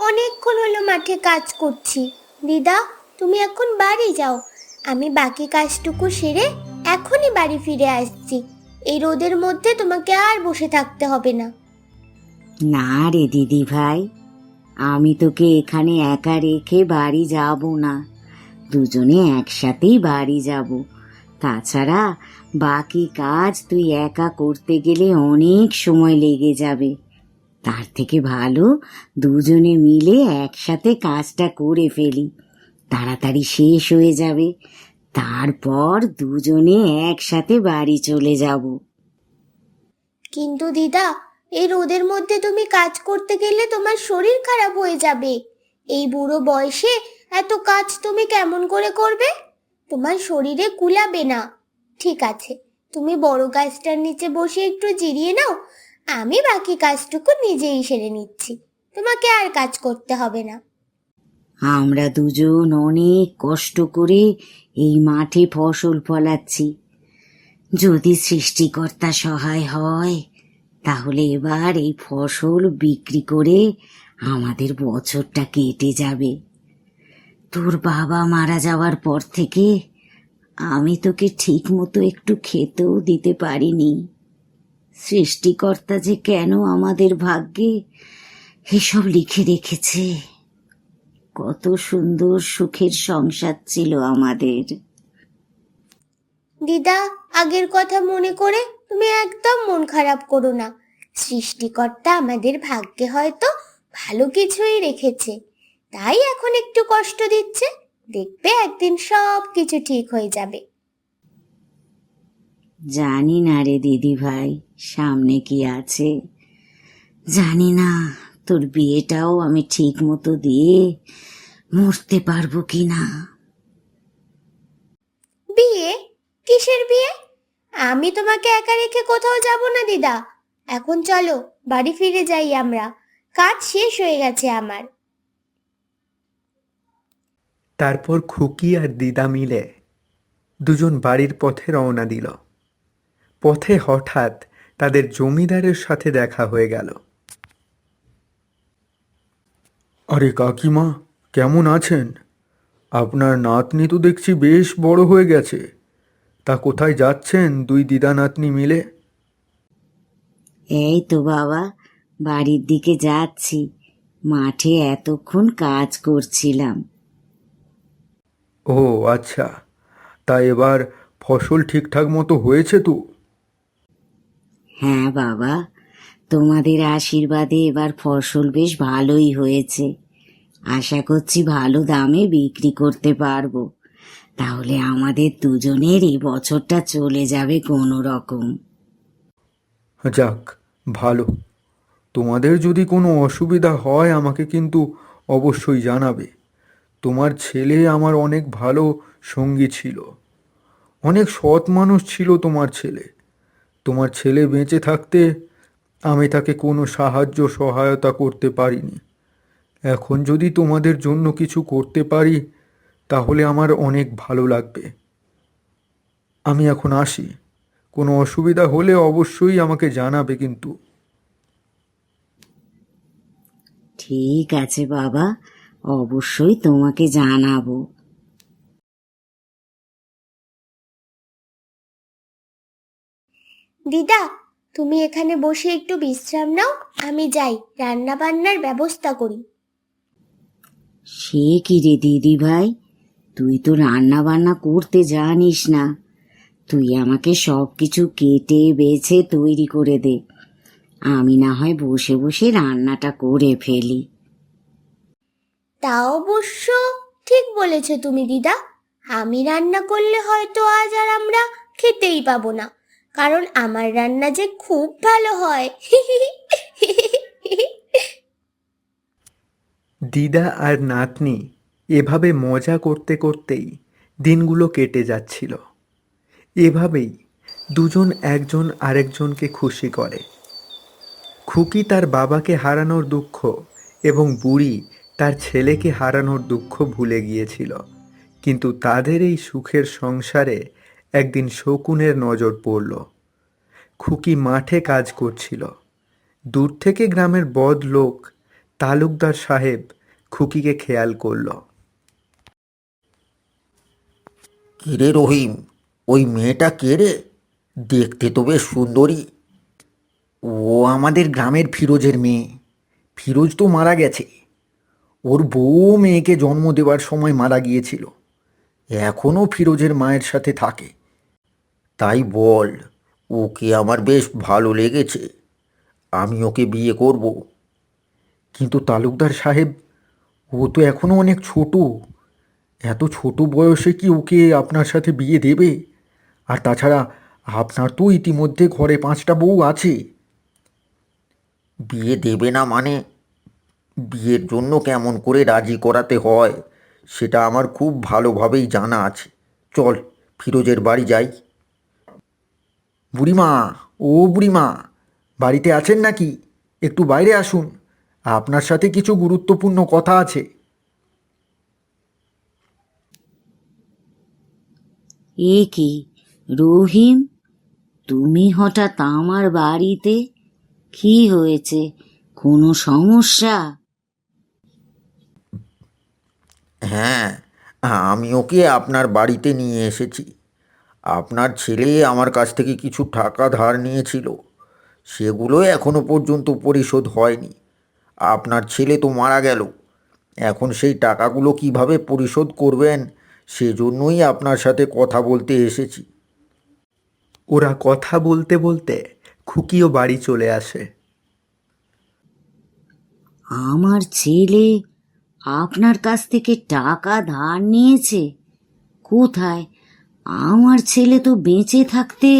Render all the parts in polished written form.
অনেকক্ষণ হলো মাঠে কাজ করছি। দিদা, তুমি এখন বাড়ি যাও, আমি বাকি কাজটুকু সেরে এখনই বাড়ি ফিরে আসছি। এই রোদের মধ্যে তোমাকে আর বসে থাকতে হবে না। না রে দিদি ভাই, আমি তোকে এখানে একা রেখে বাড়ি যাব না। দুজনে একসাথেই বাড়ি যাব। তাছাড়া বাকি কাজ তুই একা করতে গেলে অনেক সময় লেগে যাবে। তার থেকে ভালো দুজনে মিলে একসাথে কাজটা করে ফেলি, তাড়াতাড়ি শেষ হয়ে যাবে। তারপর দুজনে একসাথে বাড়ি চলে যাব। কিন্তু দিদা, এই রোদের মধ্যে তুমি কাজ করতে গেলে তোমার শরীর খারাপ হয়ে যাবে। এই বুড়ো বয়সে এত কাজ তুমি কেমন করে করবে? তোমার শরীরে কুলাবে না। ঠিক আছে, তুমি বড় গাছটার নিচে বসে একটু জিরিয়ে নাও, আমি বাকি কাজটুকু নিজেই সেরে নিচ্ছি। তোমাকে আর কাজ করতে হবে না। আমরা দুজন অনেক কষ্ট করে এই মাঠে ফসল ফলাচ্ছি। যদি সৃষ্টিকর্তা সহায় হয়, তাহলে এবার এই ফসল বিক্রি করে আমাদের বছরটা কেটে যাবে। তোর বাবা মারা যাওয়ার পর থেকে আমি তোকে ঠিক মতো একটু খেতেও দিতে পারিনি। সৃষ্টিকর্তা যে কেন আমাদের ভাগ্যে এসব লিখে রেখেছে। কত সুন্দর সুখের সংসার ছিল আমাদের। দিদা, আগের কথা মনে করে তুমি একদম মন খারাপ করো না। সৃষ্টিকর্তা আমাদের ভাগ্যে হয়তো ভালো কিছুই রেখেছে, তাই এখন একটু কষ্ট দিচ্ছে। দেখবে একদিন সব কিছু ঠিক হয়ে যাবে। জানি না রে দিদি ভাই, সামনে কি আছে। জানি না তোর বিয়েটাও আমি ঠিক মতো দিয়ে মরতে পারবো কিনা। বিয়ে? কিসের বিয়ে? আমি তোমাকে একা রেখে কোথাও যাব না দিদা। এখন চলো বাড়ি ফিরে যাই আমরা, কাজ শেষ হয়ে গেছে আমার। তারপর খুকি আর দিদা মিলে দুজন বাড়ির পথে রওনা দিল। পথে হঠাৎ তাদের জমিদারের সাথে দেখা হয়ে গেল। আরে কাকিমা, কেমন আছেন? আপনার নাতনি তো দেখছি বেশ বড় হয়ে গেছে। তা কোথায় যাচ্ছেন দুই দিদা নাতনি মিলে? এই তো বাবা, বাড়ির দিকে যাচ্ছি। মাঠে এতক্ষণ কাজ করছিলাম। ও আচ্ছা, তা এবার ফসল ঠিকঠাক মতো হয়েছে তো? হ্যাঁ বাবা, তোমাদের আশীর্বাদে এবার ফসল বেশ ভালোই হয়েছে। আশা করছি ভালো দামে বিক্রি করতে পারবো। তাহলে আমাদের দুজনের এই বছরটা চলে যাবে কোনো রকম। যাক, ভালো। তোমাদের যদি কোনো অসুবিধা হয় আমাকে কিন্তু অবশ্যই জানাবে। তোমার ছেলে আমার অনেক ভালো সঙ্গী ছিল, অনেক সৎ মানুষ ছিল তোমার ছেলে। তোমার ছেলে বেঁচে থাকতে আমি তাকে কোনো সাহায্য সহায়তা করতে পারিনি। এখন যদি তোমাদের জন্য কিছু করতে পারি তাহলে আমার অনেক ভালো লাগবে। আমি এখন আসি। কোনো অসুবিধা হলে অবশ্যই আমাকে জানাবে কিন্তু। ঠিক আছে বাবা, অবশ্যই তোমাকে জানাবো। দিদা, তুমি এখানে বসে একটু বিশ্রাম নাও, আমি যাই রান্না বান্নার ব্যবস্থা করি। সে কি রে দিদি ভাই, তুই তো রান্না বান্না করতে জানিস না। তুই আমাকে সব কিছু কেটে বেছে তৈরি করে দে, আমি না হয় বসে বসে রান্নাটা করে ফেলি। তা অবশ্য ঠিক বলেছ তুমি দিদা। আমি রান্না করলে হয়তো আজ আর আমরা খেতেই পাবো না, কারণ আমার রান্না যে খুব ভালো হয়। দিদা আর নাতনি এভাবে মজা করতে করতেই দিনগুলো কেটে যাচ্ছিল। এভাবেই দুজন একজন আরেকজনকে খুশি করে। খুকি তার বাবাকে হারানোর দুঃখ এবং বুড়ি তার ছেলেকে হারানোর দুঃখ ভুলে গিয়েছিল। কিন্তু তাদের এই সুখের সংসারে একদিন শকুনের নজর পড়ল। খুকি মাঠে কাজ করছিল। দূর থেকে গ্রামের বদ লোক তালুকদার সাহেব খুকিকে খেয়াল করল। কিরে রহিম, ওই মেয়েটা কে রে? দেখতে তো বেশ সুন্দরী। ও আমাদের গ্রামের ফিরোজের মেয়ে। ফিরোজ তো মারা গেছে। ওর বউ মেয়েকে জন্ম দেবার সময় মারা গিয়েছিল। এখনও ফিরোজের মায়ের সাথে থাকে। তাই বল, ওকে আমার বেশ ভালো লেগেছে। আমি ওকে বিয়ে করব। কিন্তু তালুকদার সাহেব, ও তো এখনও অনেক ছোট। এত ছোট বয়সে কি ওকে আপনার সাথে বিয়ে দেবে? আর তাছাড়া আপনার তো ইতিমধ্যে ঘরে 5টা বউ আছে। বিয়ে দেবে না মানে? বিয়ের জন্য কেমন করে রাজি করাতে হয় সেটা আমার খুব ভালোভাবেই জানা আছে। চল, ফিরোজের বাড়ি যাই। বুড়িমা, ও বুড়িমা, বাড়িতে আছেন নাকি? একটু বাইরে আসুন, আপনার সাথে কিছু গুরুত্বপূর্ণ কথা আছে। এ কি রহিম, তুমি হঠাৎ আমার বাড়িতে? কি হয়েছে, কোনো সমস্যা? হ্যাঁ, আমি ওকে আপনার বাড়িতে নিয়ে এসেছি। আপনার ছেলে আমার কাছ থেকে কিছু টাকা ধার নিয়েছিল, সেগুলো এখনো পর্যন্ত পরিশোধ হয়নি। আপনার ছেলে তো মারা গেল। এখন সেই টাকাগুলো কিভাবে পরিশোধ করবেন সেজন্যই আপনার সাথে কথা বলতে এসেছি। ওরা কথা বলতে বলতে খুকিও বাড়ি চলে আসে। আমার ছেলে আপনার কাছ থেকে টাকা ধার নিয়েছে? কোথায়? আমার ছেলে তো বেঁচে থাকতে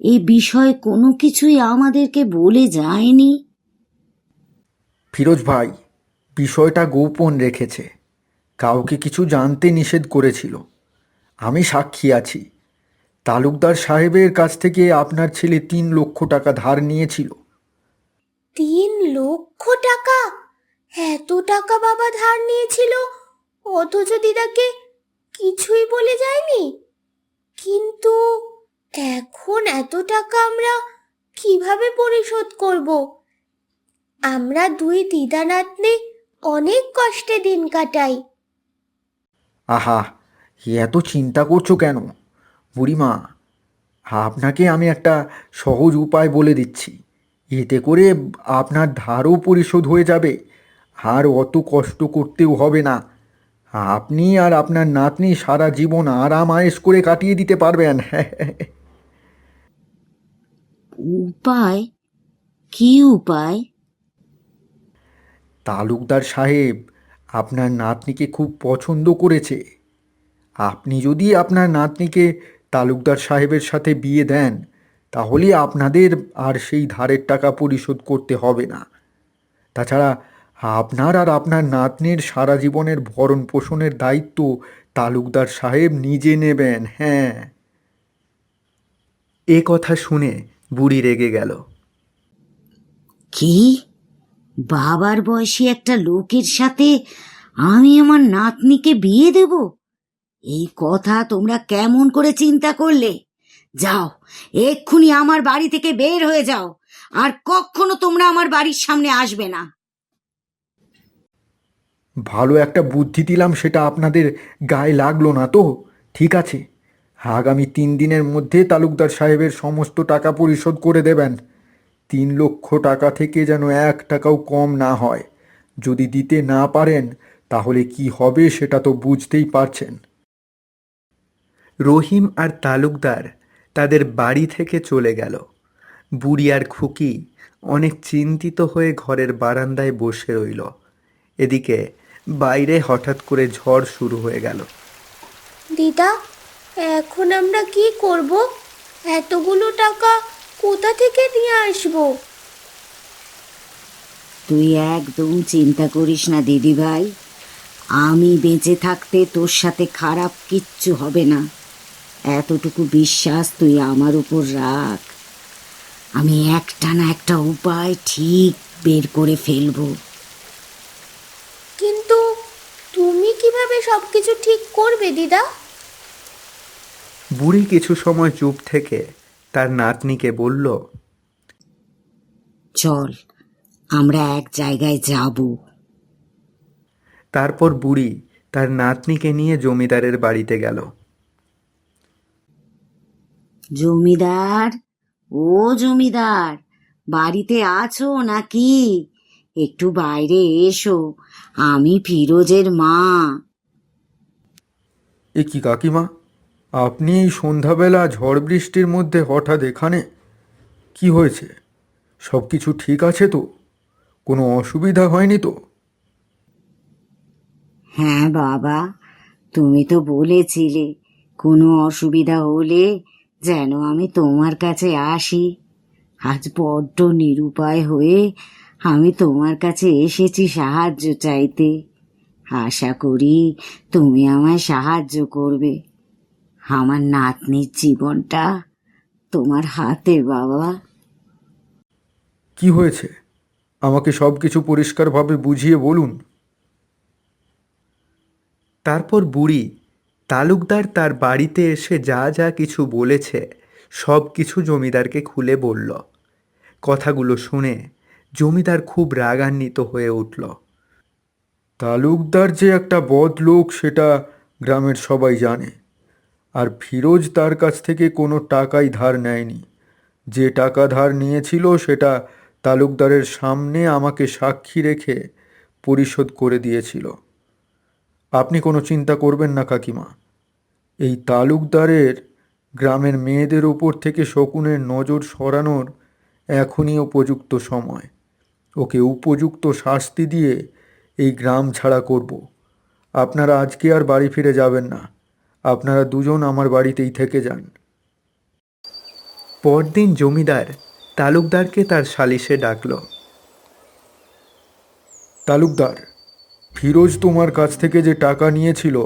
এ বিষয়ে কোনো কিছুই আমাদেরকে বলে যায়নি। ফিরোজ ভাই বিষয়টা গোপন রেখেছে, কাউকে কিছু জানতে নিষেধ করেছিল। আমি সাক্ষী আছি। তালুকদার সাহেবের কাছ থেকে আপনার ছেলে 3 লক্ষ টাকা ধার নিয়েছিল। 3 লক্ষ টাকা? এত টাকা বাবা ধার নিয়েছিল, অথচ দিদাকে কিছুই বলে যায়নি। কিন্তু এখন এত টাকা আমরা কিভাবে পরিশোধ করব? আমরা দুই দিদা নাতনি অনেক কষ্টে দিন কাটাই। আহা, এত চিন্তা করছো কেন বুড়িমা? আপনাকে আমি একটা সহজ উপায় বলে দিচ্ছি। এতে করে আপনার ধারও পরিশোধ হয়ে যাবে, আর অত কষ্ট করতেও হবে না। আপনি আর আপনার নাতনি সারা জীবন আরাম আয়েশ করে কাটিয়ে দিতে পারবেন। উপায়? কি উপায়? তালুকদার সাহেব আপনার নাতনিকে খুব পছন্দ করেছে। আপনি যদি আপনার নাতনিকে তালুকদার সাহেবের সাথে বিয়ে দেন, তাহলে আপনাদের আর সেই ধারের টাকা পরিশোধ করতে হবে না। তাছাড়া আপনার আর আপনার নাতনির সারা জীবনের ভরণ পোষণের দায়িত্ব তালুকদার সাহেব নিজে নেবেন। হ্যাঁ। এ কথা শুনে বুড়ি রেগে গেল। কি? বাবার বয়সী একটা লোকের সাথে আমি আমার নাতনিকে বিয়ে দেব? এই কথা তোমরা কেমন করে চিন্তা করলে? যাও, এক্ষুনি আমার বাড়ি থেকে বের হয়ে যাও, আর কখনো তোমরা আমার বাড়ির সামনে আসবে না। ভালো একটা বুদ্ধি দিলাম, সেটা আপনাদের গায়ে লাগলো না তো? ঠিক আছে, আগামী 3 দিনের মধ্যে তালুকদার সাহেবের সমস্ত টাকা পরিশোধ করে দেবেন। 3 লক্ষ টাকা থেকে যেন 1 টাকাও কম না হয়। যদি দিতে না পারেন তাহলে কি হবে সেটা তো বুঝতেই পারছেন। রহিম আর তালুকদার তাদের বাড়ি থেকে চলে গেল। বুড়ি আর খুকি অনেক চিন্তিত হয়ে ঘরের বারান্দায় বসে রইল। এদিকে বাইরে হঠাৎ করে ঝড় শুরু হয়ে গেল। দিদা, এখন আমরা কি করব? এতগুলো টাকা কোথা থেকে নিয়ে আসবো? তুই একদম চিন্তা করিস না দিদি ভাই, আমি বেঁচে থাকতে তোর সাথে খারাপ কিচ্ছু হবে না। এতটুকু বিশ্বাস তুই আমার উপর রাখ। আমি একটা না একটা উপায় ঠিক বের করে ফেলবো। কিন্তু তুমি কিভাবে সবকিছু ঠিক করবে দিদা? বুড়ি কিছু সময় চুপ থেকে তার নাতনিকে বলল, চল, আমরা এক জায়গায় যাব। তারপর বুড়ি তার নাতনিকে নিয়ে জমিদারের বাড়িতে গেল। জমিদার, ও জমিদার, বাড়িতে আছো নাকি? একটু বাইরে এসো, আমি ফিরোজের মা। এ কি কাকিমা, আপনি এই সন্ধ্যাবেলা ঝড় বৃষ্টির মধ্যে হঠাৎ এখানে? কি হয়েছে? সব কিছু ঠিক আছে তো? কোনো অসুবিধা হয়নি তো? হ্যাঁ বাবা, তুমি তো বলেছিলে কোনো অসুবিধা হলে যেন আমি তোমার কাছে আসি। আজ বড্ড নিরুপায় হয়ে আমি তোমার কাছে এসেছি সাহায্য চাইতে। আশা করি তুমি আমায় সাহায্য করবে। আমার নাতনির জীবনটা তোমার হাতে বাবা। কি হয়েছে? আমাকে সব কিছু পরিষ্কারভাবে বুঝিয়ে বলুন। তারপর বুড়ি তালুকদার তার বাড়িতে এসে যা যা কিছু বলেছে সব কিছু জমিদারকে খুলে বলল। কথাগুলো শুনে জমিদার খুব রাগান্বিত হয়ে উঠল। তালুকদার যে একটা বদ লোক সেটা গ্রামের সবাই জানে। আর ফিরোজ তার কাছ থেকে কোনো টাকাই ধার নেয়নি। যে টাকা ধার নিয়েছিল সেটা তালুকদারের সামনে আমাকে সাক্ষী রেখে পরিশোধ করে দিয়েছিল। আপনি কোনো চিন্তা করবেন না কাকিমা। এই তালুকদারের গ্রামের মেয়েদের ওপর থেকে শকুনের নজর সরানোর এখনই উপযুক্ত সময়। ওকে উপযুক্ত শাস্তি দিয়ে এই গ্রাম ছাড়া করব। আপনারা আজকে আর বাড়ি ফিরে যাবেন না। আপনারা দুজন আমার বাড়িতেই থেকে যান। পরদিন জমিদার তালুকদারকে তার সালিশে ডাকল। তালুকদার, ফিরোজ তোমার কাছ থেকে যে টাকা নিয়েছিল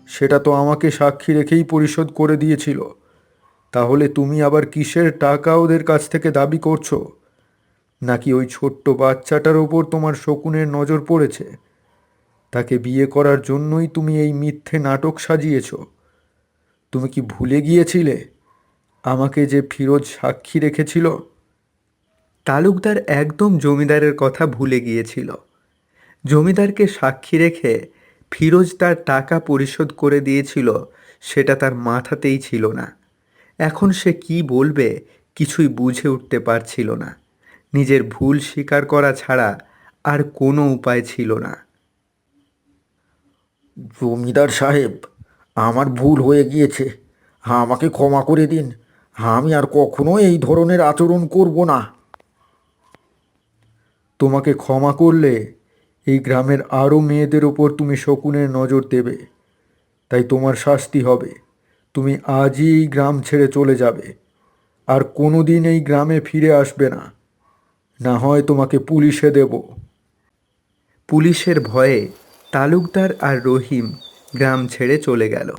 সেটা তো আমাকে সাক্ষী রেখেই পরিশোধ করে দিয়েছিল। তাহলে তুমি আবার কিসের টাকা ওদের কাছ থেকে দাবি করছো? নাকি ওই ছোট্ট বাচ্চাটার ওপর তোমার শকুনের নজর পড়েছে? তাকে বিয়ে করার জন্যই তুমি এই মিথ্যে নাটক সাজিয়েছ? তুমি কি ভুলে গিয়েছিলে আমাকে যে ফিরোজ সাক্ষী রেখেছিল? তালুকদার একদম জমিদারের কথা ভুলে গিয়েছিল। জমিদারকে সাক্ষী রেখে ফিরোজ তার টাকা পরিশোধ করে দিয়েছিল সেটা তার মাথাতেই ছিল না। এখন সে কি বলবে কিছুই বুঝে উঠতে পারছিল না। নিজের ভুল স্বীকার করা ছাড়া আর কোনো উপায় ছিল না। জমিদার সাহেব, আমার ভুল হয়ে গিয়েছে, আমাকে ক্ষমা করে দিন। আমি আর কখনো এই ধরনের আচরণ করব না। তোমাকে ক্ষমা করলে এই গ্রামের আরও মেয়েদের ওপর তুমি শকুনের নজর দেবে। তাই তোমার শাস্তি হবে। তুমি আজই এই গ্রাম ছেড়ে চলে যাবে। আর কোনো দিন এই গ্রামে ফিরে আসবে না। না হয় তোমাকে পুলিশে দেব। পুলিশের ভয়ে তালুকদার আর রহিম গ্রাম ছেড়ে চলে গেল।